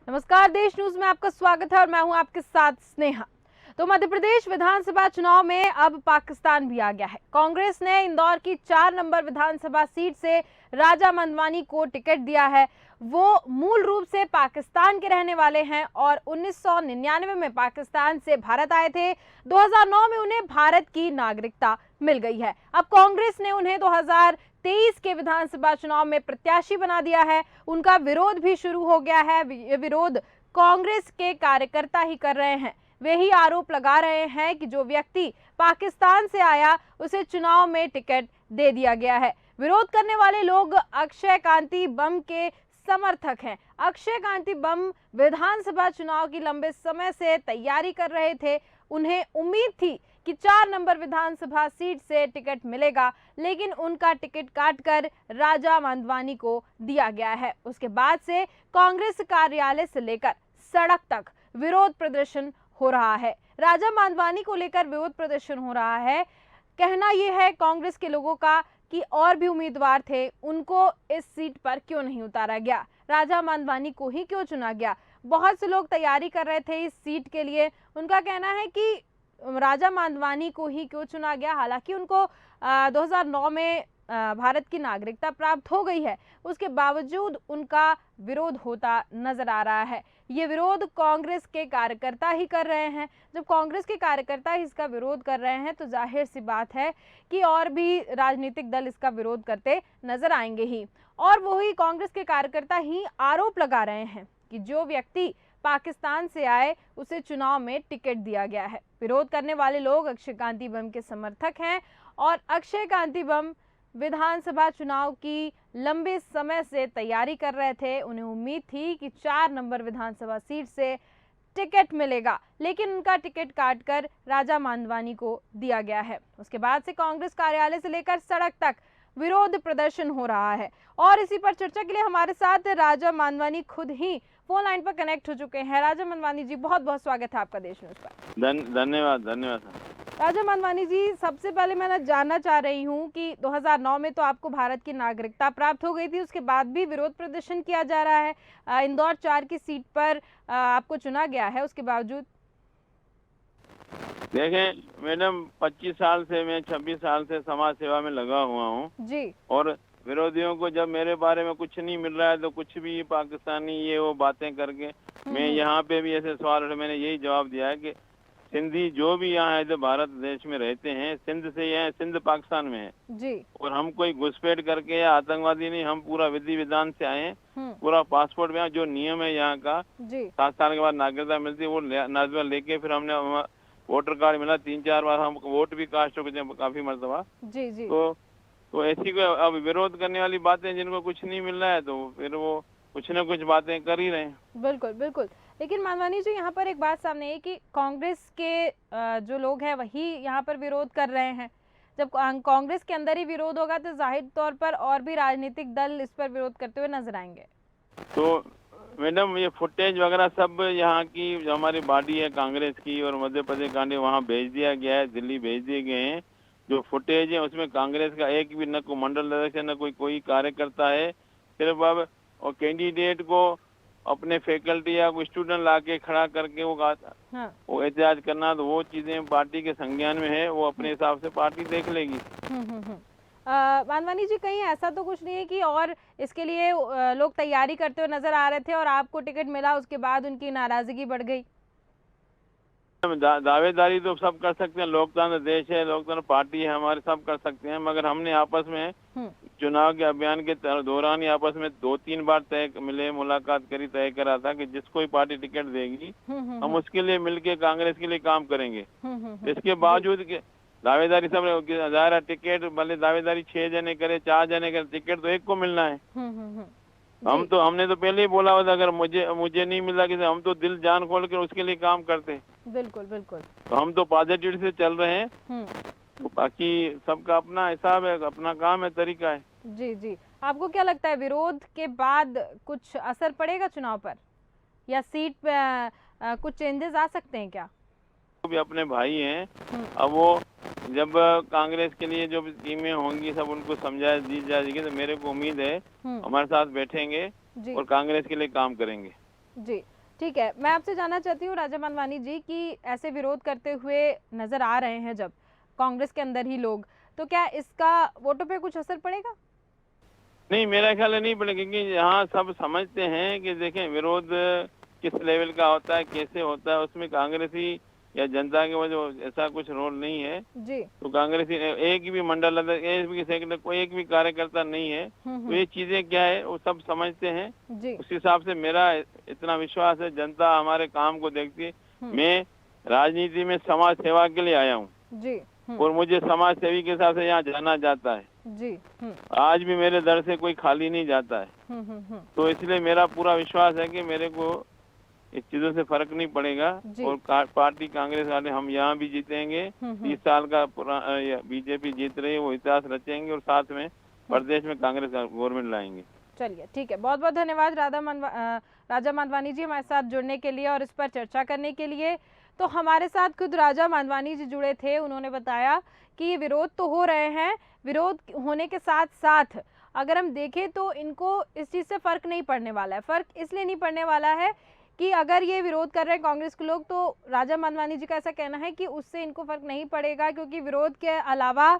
नमस्कार, देश न्यूज में आपका स्वागत है और मैं हूं आपके साथ स्नेहा। तो मध्य प्रदेश विधानसभा चुनाव में अब पाकिस्तान भी आ गया है। कांग्रेस ने इंदौर की 4 नंबर विधानसभा सीट से राजा मंदवानी को टिकट दिया है। वो मूल रूप से पाकिस्तान के रहने वाले हैं और 1999 में पाकिस्तान से भारत आए थे। 2009 में उन्हें भारत की नागरिकता मिल गई है। अब कांग्रेस ने उन्हें 2023 के विधानसभा चुनाव में प्रत्याशी बना दिया है। उनका विरोध भी शुरू हो गया है। ये विरोध कांग्रेस के कार्यकर्ता ही कर रहे हैं। वे ही आरोप लगा रहे हैं कि जो व्यक्ति पाकिस्तान से आया उसे चुनाव में टिकट दे दिया गया है। विरोध करने वाले लोग अक्षय कांति बम के समर्थक हैं। अक्षय कांति बम विधानसभा चुनाव की लंबे समय से तैयारी कर रहे थे। उन्हें उम्मीद थी कि 4 नंबर विधानसभा सीट से टिकट मिलेगा, लेकिन उनका टिकट काटकर राजा मंदवानी को दिया गया है। उसके बाद से कांग्रेस कार्यालय से लेकर सड़क तक विरोध प्रदर्शन हो रहा है। राजा मंदवानी को लेकर विरोध प्रदर्शन हो रहा है। कहना यह है कांग्रेस के लोगों का कि और भी उम्मीदवार थे, उनको इस सीट पर क्यों नहीं उतारा गया, राजा मंदवानी को ही क्यों चुना गया। बहुत से लोग तैयारी कर रहे थे इस सीट के लिए। उनका कहना है कि राजा मंदवानी को ही क्यों चुना गया, हालांकि उनको 2009 में भारत की नागरिकता प्राप्त हो गई है, उसके बावजूद उनका विरोध होता नजर आ रहा है। ये विरोध कांग्रेस के कार्यकर्ता ही कर रहे हैं। जब कांग्रेस के कार्यकर्ता ही इसका विरोध कर रहे हैं तो जाहिर सी बात है कि और भी राजनीतिक दल इसका विरोध करते नजर आएंगे ही। और वही कांग्रेस के कार्यकर्ता ही आरोप लगा रहे हैं कि जो व्यक्ति पाकिस्तान से आए उसे चुनाव में टिकट दिया गया है। विरोध करने वाले लोग अक्षय कांति बम के समर्थक हैं और अक्षय कांति बम विधानसभा चुनाव की लंबे समय से तैयारी कर रहे थे। उन्हें उम्मीद थी कि 4 नंबर विधानसभा सीट से टिकट मिलेगा, लेकिन उनका टिकट काटकर राजा मंदवानी को दिया गया है। उसके बाद से कांग्रेस कार्यालय से लेकर सड़क तक विरोध प्रदर्शन हो रहा है। और इसी पर चर्चा के लिए हमारे साथ राजा मंदवानी खुद ही फोन लाइन पर कनेक्ट हो चुके हैं। राजा मंदवानी जी, बहुत बहुत स्वागत है आपका देश न्यूज पर। धन्यवाद धन्यवाद। राजा मंदवानी जी, सबसे पहले मैं जानना चाह रही हूँ कि 2009 में तो आपको भारत की नागरिकता प्राप्त हो गई थी, उसके बाद भी विरोध प्रदर्शन किया जा रहा है। इंदौर 4 की सीट पर आपको चुना गया है, उसके बावजूद। देखें मैडम, 25 साल से मैं 26 साल से समाज सेवा में लगा हुआ हूँ जी। और विरोधियों को जब मेरे बारे में कुछ नहीं मिल रहा है तो कुछ भी पाकिस्तानी ये वो बातें करके मैं यहाँ पे भी ऐसे सवाल उठे, मैंने यही जवाब दिया है कि सिंधी जो भी यहाँ है, जो भारत देश में रहते हैं, सिंध से ये है, सिंध पाकिस्तान में है जी। और हम कोई घुसपैठ करके या आतंकवादी नहीं, हम पूरा विधि विधान से आए हैं। पूरा पासपोर्ट में जो नियम है यहाँ का, 7 साल के बाद नागरिकता मिलती है, वो नागरिकता लेके फिर हमने वोटर कार्ड मिला, 3-4 बार हम वोट भी कास्ट हो गए काफी मरतबा। जी जी। तो ऐसी कोई अब विरोध करने वाली बातें, जिनको कुछ नहीं मिल रहा है तो फिर वो कुछ न कुछ बातें कर ही रहे हैं। बिल्कुल बिल्कुल। लेकिन मंदवानी जी, यहाँ पर एक बात सामने है कि कांग्रेस के जो लोग हैं वही यहाँ पर विरोध कर रहे हैं। जब कांग्रेस के अंदर ही विरोध होगा तो जाहिर तौर पर और भी राजनीतिक दल इस पर विरोध करते हुए नजर आएंगे। तो मैडम, ये फुटेज वगैरह सब यहाँ की जो हमारी बॉडी है कांग्रेस की और मध्य प्रदेश कांग्रेस, वहाँ भेज दिया गया है, दिल्ली भेज दिए गए हैं। जो फुटेज है उसमें कांग्रेस का एक भी न कोई मंडल अध्यक्ष न कोई कार्यकर्ता है। सिर्फ अब और कैंडिडेट को अपने फैकल्टी या कोई स्टूडेंट ला के खड़ा करके वो एहतजाज करना, तो वो चीजें पार्टी के संज्ञान में है, वो अपने हिसाब से पार्टी देख लेगी। मंदवानी जी, कहीं ऐसा तो कुछ नहीं है कि और इसके लिए लोग तैयारी करते हुए नजर आ रहे थे और आपको टिकट मिला, उसके बाद उनकी नाराजगी बढ़ गई? दावेदारी तो सब कर सकते हैं, लोकतंत्र देश है, लोकतंत्र पार्टी है हमारे, सब कर सकते हैं। मगर हमने आपस में चुनाव के अभियान के दौरान ही आपस में 2-3 बार मिले, मुलाकात करी, तय करा था कि जिसको भी पार्टी टिकट देगी हम उसके लिए मिलके कांग्रेस के लिए काम करेंगे। इसके बावजूद दावेदारी सब ज़ाहिर टिकट भले दावेदारी 6 जने करे, 4 जने करे, टिकट तो एक को मिलना है। हमने तो पहले ही बोला हुआ था, अगर मुझे नहीं मिला कि हम तो दिल जान खोल कर उसके लिए काम करते। बिल्कुल बिल्कुल। तो हम तो पॉजिटिव से चल रहे हैं। तो बाकी सबका अपना हिसाब है, अपना काम है, तरीका है। जी जी। आपको क्या लगता है, विरोध के बाद कुछ असर पड़ेगा चुनाव पर, या सीट पे कुछ चेंजेस आ सकते हैं क्या? वो भी अपने भाई हैं। अब वो जब कांग्रेस के लिए जो टीमें होंगी सब उनको समझा दी जाएगी, तो मेरे को उम्मीद है हमारे साथ बैठेंगे और कांग्रेस के लिए काम करेंगे। जी, ठीक है। मैं आपसे जानना चाहती हूँ राजा मानवानी जी कि ऐसे विरोध करते हुए नजर आ रहे हैं जब कांग्रेस के अंदर ही लोग, तो क्या इसका वोटों पे कुछ असर पड़ेगा? नहीं, मेरा ख्याल है नहीं पड़ेगा, क्योंकि यहाँ सब समझते हैं कि देखें विरोध किस लेवल का होता है, कैसे होता है, उसमें कांग्रेसी या जनता के वजह ऐसा कुछ रोल नहीं है। जी। तो कांग्रेसी एक भी मंडल अध्यक्ष, एक भी सेक्रेटरी, कोई एक भी कार्यकर्ता नहीं है। तो ये चीजें क्या है वो सब समझते हैं। जी। उस हिसाब से मेरा इतना विश्वास है, जनता हमारे काम को देखती है। मैं राजनीति में समाज सेवा के लिए आया हूँ जी। और मुझे समाज सेवी के हिसाब से यहाँ जाना जाता है। जी। आज भी मेरे दर से कोई खाली नहीं जाता है। तो इसलिए मेरा पूरा विश्वास है कि मेरे को इस चीजों से फर्क नहीं पड़ेगा और पार्टी कांग्रेस वाले हम यहाँ भी जीतेंगे। 30 साल का बीजेपी जीत रही है, वो इतिहास रचेंगे और साथ में प्रदेश में कांग्रेस गवर्नमेंट लाएंगे। चलिए, ठीक है। बहुत बहुत धन्यवाद राजा माधवानी जी हमारे साथ जुड़ने के लिए और इस पर चर्चा करने के लिए। तो हमारे साथ खुद राजा माधवानी जी जुड़े थे। उन्होंने बताया कि विरोध तो हो रहे हैं, विरोध होने के साथ साथ अगर हम देखें तो इनको इस चीज़ से फ़र्क नहीं पड़ने वाला है। फ़र्क इसलिए नहीं पड़ने वाला है कि अगर ये विरोध कर रहे हैं कांग्रेस के लोग, तो राजा माधवानी जी का ऐसा कहना है कि उससे इनको फ़र्क नहीं पड़ेगा, क्योंकि विरोध के अलावा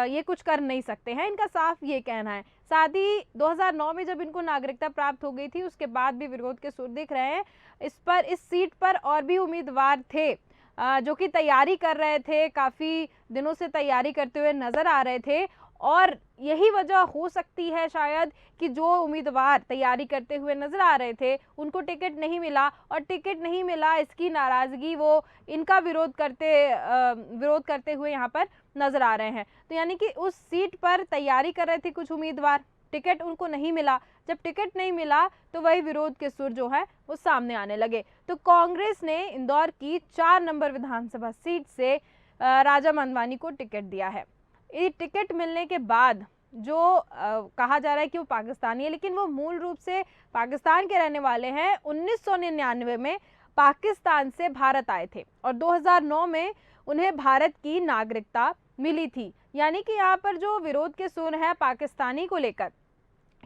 ये कुछ कर नहीं सकते हैं। इनका साफ ये कहना है। साथ ही 2009 में जब इनको नागरिकता प्राप्त हो गई थी, उसके बाद भी विरोध के सुर दिख रहे हैं। इस सीट पर और भी उम्मीदवार थे जो कि तैयारी कर रहे थे, काफ़ी दिनों से तैयारी करते हुए नज़र आ रहे थे। और यही वजह हो सकती है शायद कि जो उम्मीदवार तैयारी करते हुए नजर आ रहे थे उनको टिकट नहीं मिला, और टिकट नहीं मिला इसकी नाराज़गी वो इनका विरोध करते हुए यहाँ पर नजर आ रहे हैं। तो यानी कि उस सीट पर तैयारी कर रहे थे कुछ उम्मीदवार, टिकट उनको नहीं मिला। जब टिकट नहीं मिला तो वही विरोध के सुर जो है वो सामने आने लगे। तो कांग्रेस ने इंदौर की 4 नंबर विधानसभा सीट से राजा माधवानी को टिकट दिया है। ये टिकट मिलने के बाद जो कहा जा रहा है कि वो पाकिस्तानी है, लेकिन वो मूल रूप से पाकिस्तान के रहने वाले हैं। 1999 में पाकिस्तान से भारत आए थे और 2009 में उन्हें भारत की नागरिकता मिली थी। यानी कि यहाँ पर जो विरोध के सुर है पाकिस्तानी को लेकर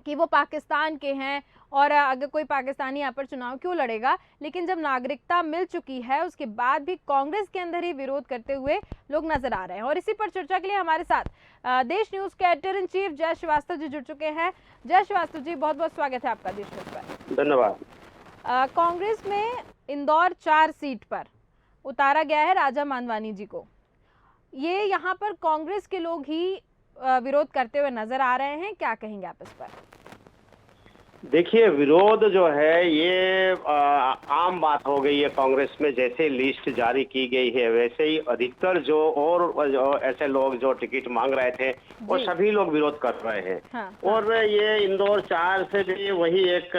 कि वो पाकिस्तान के हैं और अगर कोई पाकिस्तानी यहाँ पर चुनाव क्यों लड़ेगा, लेकिन जब नागरिकता मिल चुकी है उसके बाद भी कांग्रेस के अंदर ही विरोध करते हुए लोग नजर आ रहे हैं। और इसी पर चर्चा के लिए हमारे साथ देश न्यूज के एडिटर इन चीफ जय श्रीवास्तव जी जुड़ चुके हैं। जय श्रीवास्तव जी, बहुत बहुत स्वागत है आपका देश न्यूज पर। धन्यवाद। कांग्रेस में इंदौर 4 सीट पर उतारा गया है राजा माधवानी जी को। ये यहाँ पर कांग्रेस के लोग ही विरोध करते हुए नजर आ रहे हैं, क्या कहेंगे आप इस पर? देखिए, विरोध जो है ये आम बात हो गई है कांग्रेस में। जैसे लिस्ट जारी की गई है वैसे ही अधिकतर जो ऐसे लोग जो टिकट मांग रहे थे वो सभी लोग विरोध कर रहे हैं। हाँ। और ये इंदौर 4 से भी वही एक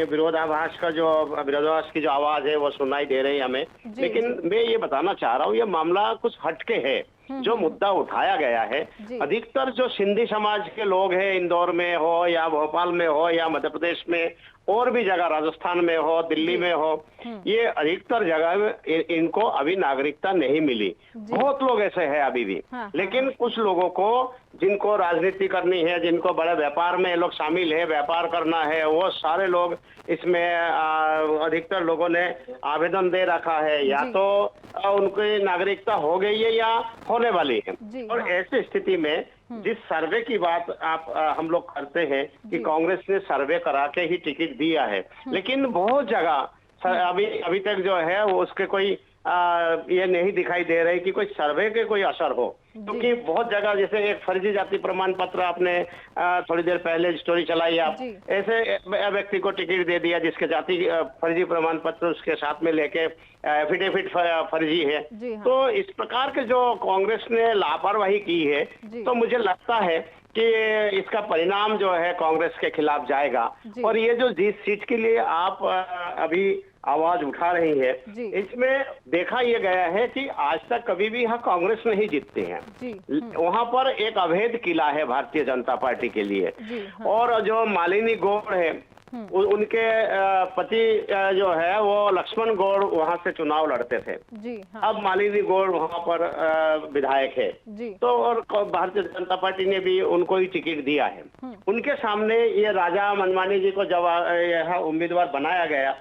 विरोधाभास की जो आवाज है वो सुनाई दे रही है हमें। लेकिन मैं ये बताना चाह रहा हूँ, ये मामला कुछ हटके है। जो मुद्दा उठाया गया है, अधिकतर जो सिंधी समाज के लोग हैं इंदौर में हो या भोपाल में हो या मध्य प्रदेश में और भी जगह, राजस्थान में हो, दिल्ली में हो, ये अधिकतर जगह इनको अभी नागरिकता नहीं मिली। बहुत लोग ऐसे हैं अभी भी। लेकिन कुछ लोगों को जिनको राजनीति करनी है, जिनको बड़े व्यापार में लोग शामिल है, व्यापार करना है, वो सारे लोग इसमें अधिकतर लोगों ने आवेदन दे रखा है। या तो उनकी नागरिकता हो गई है या होने वाली है। और ऐसी स्थिति में जिस सर्वे की बात हम लोग करते हैं कि कांग्रेस ने सर्वे करा के ही टिकट दिया है, लेकिन बहुत जगह अभी तक जो है वो उसके कोई ये नहीं दिखाई दे रही कि कोई सर्वे के कोई असर हो। क्योंकि बहुत जगह जैसे एक फर्जी जाति प्रमाण पत्र आपने थोड़ी देर पहले स्टोरी चलाई, आप ऐसे व्यक्ति को टिकट दे दिया जिसके जाति फर्जी प्रमाण पत्र उसके साथ में लेके एफिडेविट फर्जी है। तो इस प्रकार के जो कांग्रेस ने लापरवाही की है, तो मुझे लगता है कि इसका परिणाम जो है कांग्रेस के खिलाफ जाएगा। और ये जो जिस सीट के लिए आप अभी आवाज उठा रही है, इसमें देखा यह गया है कि आज तक कभी भी यहाँ कांग्रेस नहीं जीतते हैं। वहाँ पर एक अवैध किला है भारतीय जनता पार्टी के लिए। और जो मालिनी गौड़ है उनके पति जो है वो लक्ष्मण गौड़ वहां से चुनाव लड़ते थे। जी हाँ। अब मालिनी गौड़ वहां पर विधायक है। जी। तो और भारतीय जनता पार्टी ने भी उनको ही टिकट दिया है। उनके सामने ये राजा मनमानी जी को जब यह उम्मीदवार बनाया गया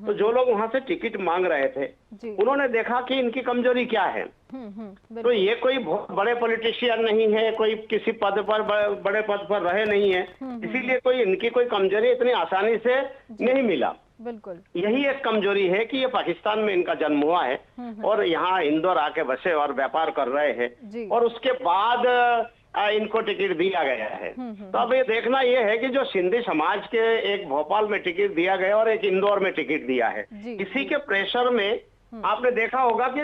तो जो लोग वहां से टिकट मांग रहे थे उन्होंने देखा कि इनकी कमजोरी क्या है। तो ये कोई बहुत बड़े पॉलिटिशियन नहीं है, कोई किसी पद पर बड़े पद पर रहे नहीं है, इसीलिए कोई इनकी कोई कमजोरी इतनी आसानी से नहीं मिला। बिल्कुल। यही एक कमजोरी है कि ये पाकिस्तान में इनका जन्म हुआ है और यहाँ इंदौर आके बसे और व्यापार कर रहे हैं और उसके बाद इनको टिकट दिया गया है। तो अब ये देखना ये है कि जो सिंधी समाज के एक भोपाल में टिकट दिया गया और एक इंदौर में टिकट दिया है, इसी के प्रेशर में आपने देखा होगा कि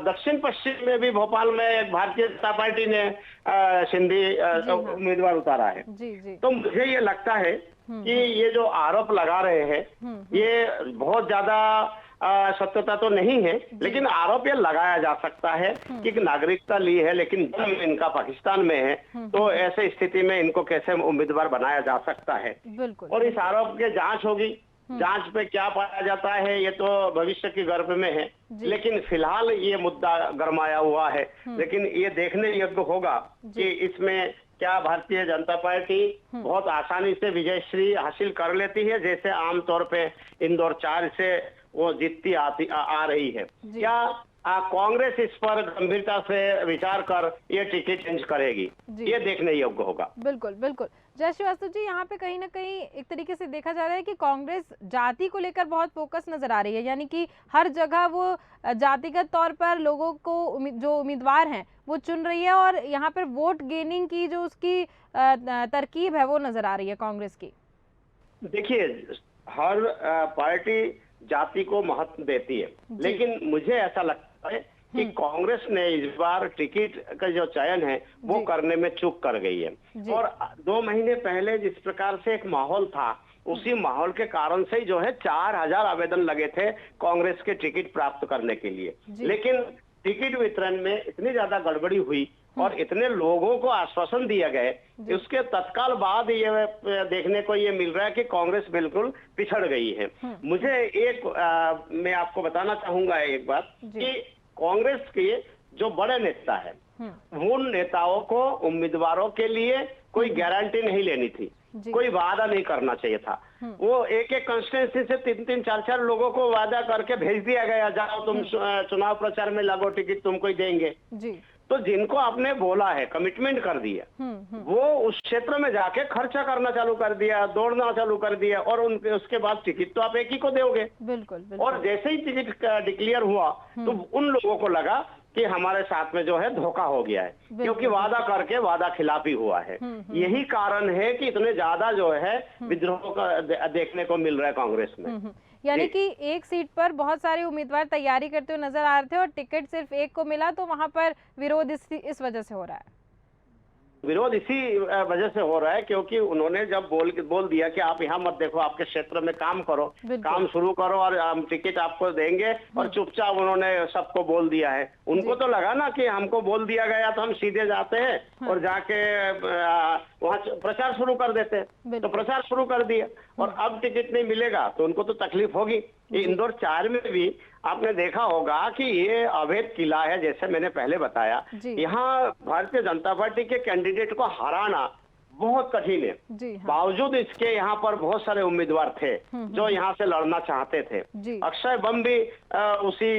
दक्षिण पश्चिम में भी भोपाल में एक भारतीय जनता पार्टी ने सिंधी उम्मीदवार उतारा है। तो मुझे ये लगता है कि ये जो आरोप लगा रहे हैं ये बहुत ज्यादा सत्यता तो नहीं है, लेकिन आरोप ये लगाया जा सकता है कि नागरिकता ली है लेकिन जन्म इनका पाकिस्तान में है, तो ऐसे स्थिति में इनको कैसे उम्मीदवार बनाया जा सकता है। बिल्कुल। और इस आरोप की जांच होगी, जांच पे क्या पाया जाता है ये तो भविष्य की गर्भ में है, लेकिन फिलहाल ये मुद्दा गरमाया हुआ है। लेकिन ये देखने योग्य होगा कि इसमें क्या भारतीय जनता पार्टी बहुत आसानी से विजयश्री हासिल कर लेती है, जैसे आमतौर पे इंदौर 4 से वो जीतती आ रही है, क्या कांग्रेस इस पर गंभीरता से विचार कर ये टिकट चेंज करेगी, ये देखने योग्य होगा। बिल्कुल बिल्कुल। जय श्रीवास्तव जी, यहाँ पे कहीं ना कहीं एक तरीके से देखा जा रहा है कि कांग्रेस जाति को लेकर बहुत फोकस नजर आ रही है, यानी कि हर जगह वो जातिगत तौर पर लोगों को जो उम्मीदवार हैं वो चुन रही है और यहाँ पर वोट गेनिंग की जो उसकी तरकीब है वो नजर आ रही है कांग्रेस की। देखिए, हर पार्टी जाति को महत्व देती है, लेकिन मुझे ऐसा लगता है कि कांग्रेस ने इस बार टिकट का जो चयन है वो करने में चूक कर गई है। और 2 महीने पहले जिस प्रकार से एक माहौल था, उसी माहौल के कारण से जो है 4000 आवेदन लगे थे कांग्रेस के टिकट प्राप्त करने के लिए, लेकिन टिकट वितरण में इतनी ज्यादा गड़बड़ी हुई और इतने लोगों को आश्वासन दिया गए, उसके तत्काल बाद ये देखने को ये मिल रहा है कि कांग्रेस बिल्कुल पिछड़ गई है। मुझे एक मैं आपको बताना चाहूंगा एक बात कि कांग्रेस के जो बड़े नेता है उन नेताओं को उम्मीदवारों के लिए कोई गारंटी नहीं लेनी थी, कोई वादा नहीं करना चाहिए था। वो एक एक कंस्टिट्यूंसी से 3-3, 4-4 लोगों को वादा करके भेज दिया गया, जाओ तुम चुनाव प्रचार में लगो, टिकट तुमको ही देंगे। तो जिनको आपने बोला है, कमिटमेंट कर दिया, वो उस क्षेत्र में जाके खर्चा करना चालू कर दिया, दौड़ना चालू कर दिया और उनके उसके बाद टिकट तो आप एक ही को दोगे। बिल्कुल। और जैसे ही टिकट डिक्लेयर हुआ तो उन लोगों को लगा कि हमारे साथ में जो है धोखा हो गया है, क्योंकि वादा करके वादा खिलाफी हुआ है। यही कारण है कि इतने ज्यादा जो है विद्रोह का देखने को मिल रहा है कांग्रेस में। यानी कि एक सीट पर बहुत सारे उम्मीदवार तैयारी करते हुए नजर आ रहे थे और टिकट सिर्फ एक को मिला, तो वहां पर विरोध इस वजह से हो रहा है। विरोध इसी वजह से हो रहा है क्योंकि उन्होंने जब बोल दिया कि आप यहाँ मत देखो, आपके क्षेत्र में काम करो, काम शुरू करो और हम टिकट आपको देंगे, और चुपचाप उन्होंने सबको बोल दिया है। उनको तो लगा ना कि हमको बोल दिया गया तो हम सीधे जाते हैं और जाके वहाँ प्रचार शुरू कर देते हैं, तो प्रचार शुरू कर दिया और अब टिकट नहीं मिलेगा तो उनको तो तकलीफ होगी। इंदौर 4 में भी आपने देखा होगा कि ये अवैध किला है, जैसे मैंने पहले बताया। यहाँ भारतीय जनता पार्टी के कैंडिडेट को हराना बहुत कठिन है। बावजूद इसके यहाँ पर बहुत सारे उम्मीदवार थे जो यहाँ से लड़ना चाहते थे। अक्षय बम भी उसी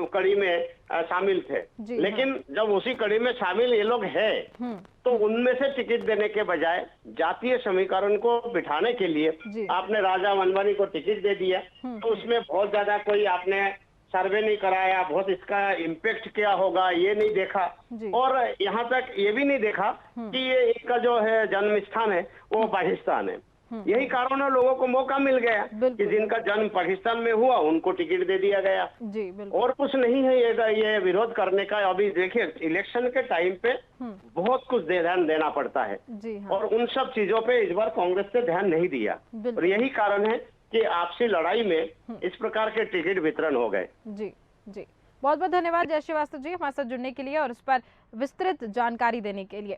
कड़ी में शामिल थे, लेकिन जब उसी कड़ी में शामिल ये लोग हैं तो उनमें से टिकट देने के बजाय जातीय समीकरण को बिठाने के लिए आपने राजा मनमानी को टिकट दे दिया, तो उसमें बहुत ज्यादा कोई आपने सर्वे नहीं कराया, बहुत इसका इम्पैक्ट क्या होगा ये नहीं देखा, और यहाँ तक ये भी नहीं देखा कि ये इसका जो है जन्म स्थान है वो पाकिस्तान है। यही कारण है लोगों को मौका मिल गया कि जिनका जन्म पाकिस्तान में हुआ उनको टिकट दे दिया गया। और कुछ नहीं है ये विरोध करने का। अभी देखिए, इलेक्शन के टाइम पे बहुत कुछ ध्यान देना पड़ता है और उन सब चीजों पे इस बार कांग्रेस ने ध्यान नहीं दिया, और यही कारण है कि आपसी लड़ाई में इस प्रकार के टिकट वितरण हो गए। जी। बहुत बहुत धन्यवाद जय श्रीवास्तव जी हमारे साथ जुड़ने के लिए और उस पर विस्तृत जानकारी देने के लिए।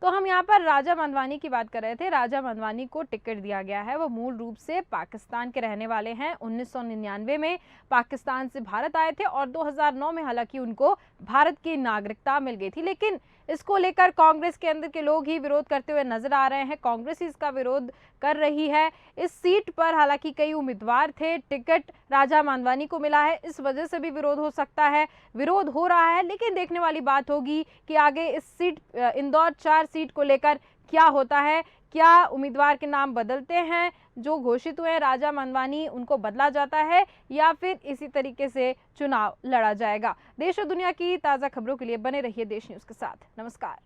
तो हम यहाँ पर राजा मंदवानी की बात कर रहे थे। राजा मंदवानी को टिकट दिया गया है। वो मूल रूप से पाकिस्तान के रहने वाले हैं। 1999 में पाकिस्तान से भारत आए थे और 2009 में हालांकि उनको भारत की नागरिकता मिल गई थी, लेकिन इसको लेकर कांग्रेस के अंदर के लोग ही विरोध करते हुए नजर आ रहे हैं। कांग्रेस ही इसका विरोध कर रही है। इस सीट पर हालांकि कई उम्मीदवार थे, टिकट राजा मंदवानी को मिला है, इस वजह से भी विरोध हो सकता है, विरोध हो रहा है। लेकिन देखने वाली बात होगी कि आगे इस सीट इंदौर 4 सीट को लेकर क्या होता है। क्या उम्मीदवार के नाम बदलते हैं, जो घोषित हुए राजा मंदवानी उनको बदला जाता है, या फिर इसी तरीके से चुनाव लड़ा जाएगा। देश और दुनिया की ताज़ा खबरों के लिए बने रहिए देश न्यूज़ के साथ। नमस्कार।